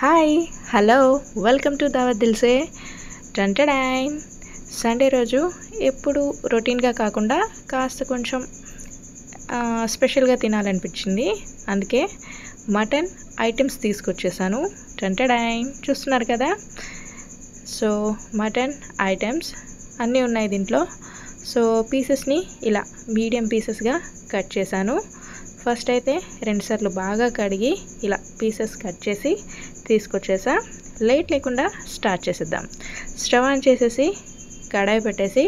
Hi hello welcome to దావత్ దిల్సే టంటడైన్. Sunday రోజు ఎప్పుడు రొటీన్గా కాకుండా కాస్త కొంచెం స్పెషల్గా తినాలనిపించింది. అందుకే మటన్ ఐటమ్స్ తీసుకొచ్చేసాను. టంటడైన్ చూస్తున్నారు కదా. సో మటన్ ఐటమ్స్ అన్నీ ఉన్నాయి దీంట్లో. సో పీసెస్ని ఇలా మీడియం పీసెస్గా కట్ చేశాను. ఫస్ట్ అయితే 2 సార్లు బాగా కడిగి ఇలా పీసెస్ కట్ చేసి తీసుకొచ్చేసా. లేట్ లేకుండా స్టార్ట్ చేసేద్దాం. స్టవ్ ఆన్ చేసేసి కడాయి పెట్టేసి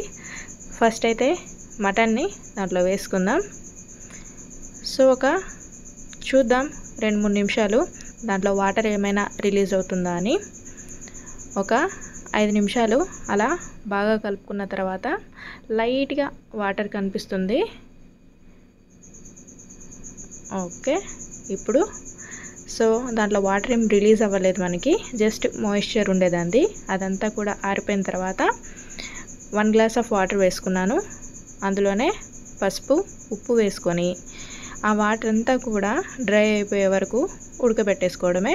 ఫస్ట్ అయితే మటన్ని దాంట్లో వేసుకుందాం. సో చూద్దాం 2-3 నిమిషాలు దాంట్లో వాటర్ ఏమైనా రిలీజ్ అవుతుందా అని. ఒక 5 నిమిషాలు అలా బాగా కలుపుకున్న తర్వాత లైట్గా వాటర్ కనిపిస్తుంది. ఓకే, ఇప్పుడు సో దాంట్లో వాటర్ ఏం రిలీజ్ అవ్వలేదు మనకి, జస్ట్ మాయిశ్చర్ ఉండేదండి. అదంతా కూడా ఆరిపోయిన తర్వాత 1 గ్లాస్ ఆఫ్ వాటర్ వేసుకున్నాను. అందులోనే పసుపు ఉప్పు వేసుకొని ఆ వాటర్ అంతా కూడా డ్రై అయిపోయే వరకు ఉడకబెట్టేసుకోవడమే.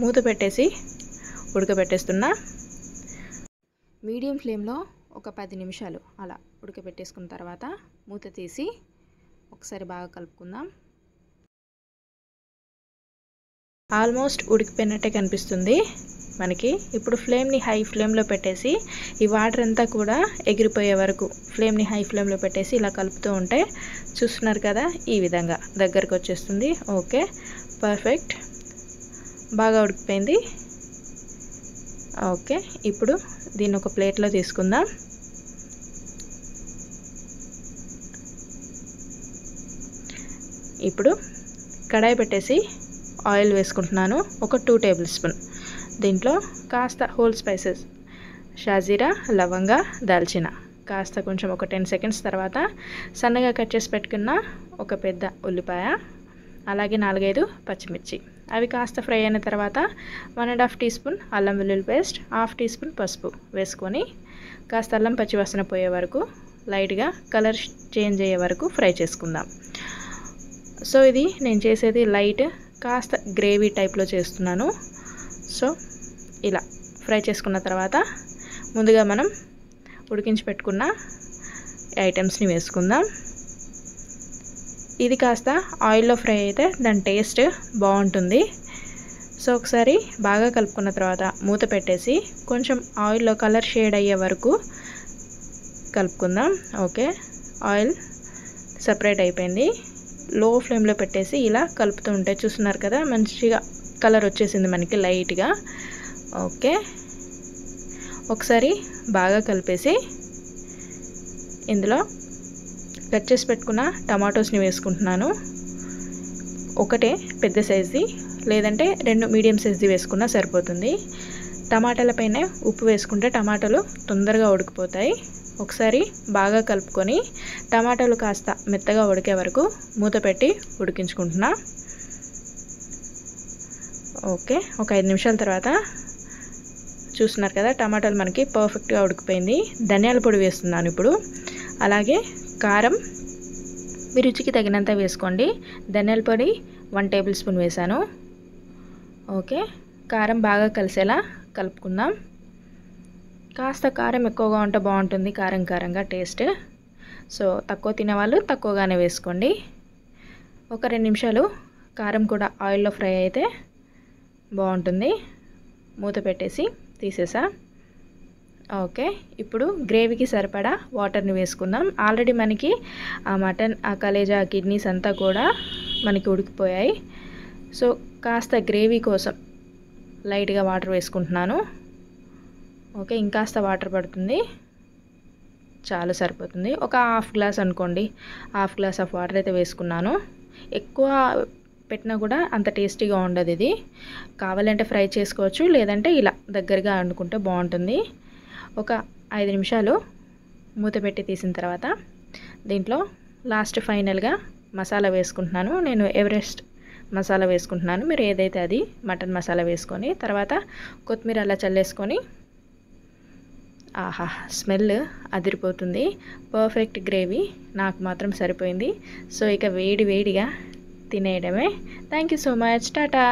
మూత పెట్టేసి ఉడకబెట్టేస్తున్నా. మీడియం ఫ్లేమ్లో ఒక 10 నిమిషాలు అలా ఉడకబెట్టేసుకున్న తర్వాత మూత తీసి ఒకసారి బాగా కలుపుకుందాం. ఆల్మోస్ట్ ఉడికిపోయినట్టే కనిపిస్తుంది మనకి. ఇప్పుడు ఫ్లేమ్ని హై ఫ్లేమ్లో పెట్టేసి ఈ వాటర్ అంతా కూడా ఎగిరిపోయే వరకు ఫ్లేమ్ని హై ఫ్లేమ్లో పెట్టేసి ఇలా కలుపుతూ ఉంటే చూస్తున్నారు కదా, ఈ విధంగా దగ్గరకు వచ్చేస్తుంది. ఓకే, పర్ఫెక్ట్, బాగా ఉడికిపోయింది. ఓకే, ఇప్పుడు దీన్ని ఒక ప్లేట్లో తీసుకుందాం. ఇప్పుడు కడాయి పెట్టేసి ఆయిల్ వేసుకుంటున్నాను. ఒక 2 టేబుల్ స్పూన్. దీంట్లో కాస్త హోల్ స్పైసెస్ షాజీరా, లవంగ, దాల్చిన కాస్త కొంచెం ఒక 10 సెకండ్స్ తర్వాత సన్నగా కట్ చేసి పెట్టుకున్న ఒక పెద్ద ఉల్లిపాయ, అలాగే 4-5 పచ్చిమిర్చి. అవి కాస్త ఫ్రై అయిన తర్వాత 1.5 టీ స్పూన్ అల్లం వెల్లుల్లి పేస్ట్, 1/2 టీ స్పూన్ పసుపు వేసుకొని కాస్త అల్లం పచ్చివాసన పోయే వరకు లైట్గా కలర్ చేంజ్ అయ్యే వరకు ఫ్రై చేసుకుందాం. సో ఇది నేను చేసేది లైట్ కాస్త గ్రేవీ టైప్లో చేస్తున్నాను. సో ఇలా ఫ్రై చేసుకున్న తర్వాత ముందుగా మనం ఉడికించి పెట్టుకున్న ఐటమ్స్ని వేసుకుందాం. ఇది కాస్త ఆయిల్లో ఫ్రై అయితే దాని టేస్ట్ బాగుంటుంది. సో ఒకసారి బాగా కలుపుకున్న తర్వాత మూత పెట్టేసి కొంచెం ఆయిల్లో కలర్ షేడ్ అయ్యే వరకు కలుపుకుందాం. ఓకే, ఆయిల్ సపరేట్ అయిపోయింది. లో ఫ్లేమ్లో పెట్టేసి ఇలా కలుపుతూ ఉంటే చూస్తున్నారు కదా, మంచిగా కలర్ వచ్చేసింది మనకి లైట్గా. ఓకే, ఒకసారి బాగా కలిపేసి ఇందులో కట్ చేసి పెట్టుకున్న టమాటోస్ని వేసుకుంటున్నాను. ఒకటే పెద్ద సైజుది, లేదంటే 2 మీడియం సైజుది వేసుకున్నా సరిపోతుంది. టమాటాల పైన ఉప్పు వేసుకుంటే టమాటాలు తొందరగా ఉడికిపోతాయి. ఒకసారి బాగా కలుపుకొని టమాటాలు కాస్త మెత్తగా ఉడికే వరకు మూత పెట్టి ఉడికించుకుంటున్నా. ఓకే, ఒక 5 నిమిషాల తర్వాత చూస్తున్నారు కదా, టమాటాలు మనకి పర్ఫెక్ట్గా ఉడికిపోయింది. ధనియాల పొడి వేస్తున్నాను ఇప్పుడు. అలాగే కారం మీ రుచికి తగినంత వేసుకోండి. ధనియాల పొడి 1 టేబుల్ స్పూన్ వేసాను. ఓకే, కారం బాగా కలిసేలా కలుపుకుందాం. కాస్త కారం ఎక్కువగా ఉంటే బాగుంటుంది, కారం కారంగా టేస్ట్. సో తక్కువ తినేవాళ్ళు తక్కువగానే వేసుకోండి. ఒక 2 నిమిషాలు కారం కూడా ఆయిల్లో ఫ్రై అయితే బాగుంటుంది. మూత పెట్టేసి తీసేసా. ఓకే, ఇప్పుడు గ్రేవీకి సరిపడా వాటర్ని వేసుకుందాం. ఆల్రెడీ మనకి ఆ మటన్, ఆ కలేజా, కిడ్నీస్ అంతా కూడా మనకి ఉడికిపోయాయి. సో కాస్త గ్రేవీ కోసం లైట్గా వాటర్ వేసుకుంటున్నాను. ఓకే, ఇంకాస్త వాటర్ పడుతుంది, చాలు సరిపోతుంది. ఒక 1/2 గ్లాస్ అనుకోండి, 1/2 గ్లాస్ ఆఫ్ వాటర్ అయితే వేసుకున్నాను. ఎక్కువ పెట్టినా కూడా అంత టేస్టీగా ఉండదు. ఇది కావాలంటే ఫ్రై చేసుకోవచ్చు, లేదంటే ఇలా దగ్గరగా వండుకుంటే బాగుంటుంది. ఒక 5 నిమిషాలు మూత పెట్టి తీసిన తర్వాత దీంట్లో లాస్ట్ ఫైనల్గా మసాలా వేసుకుంటున్నాను. నేను ఎవరెస్ట్ మసాలా వేసుకుంటున్నాను. మీరు ఏదైతే అది మటన్ మసాలా వేసుకొని తర్వాత కొత్తిమీర అలా చల్లేసుకొని, ఆహా, స్మెల్ అదిరిపోతుంది. పర్ఫెక్ట్ గ్రేవీ నాకు మాత్రం సరిపోయింది. సో ఇక వేడి వేడిగా తినేయడమే. Thank you so much. Tata.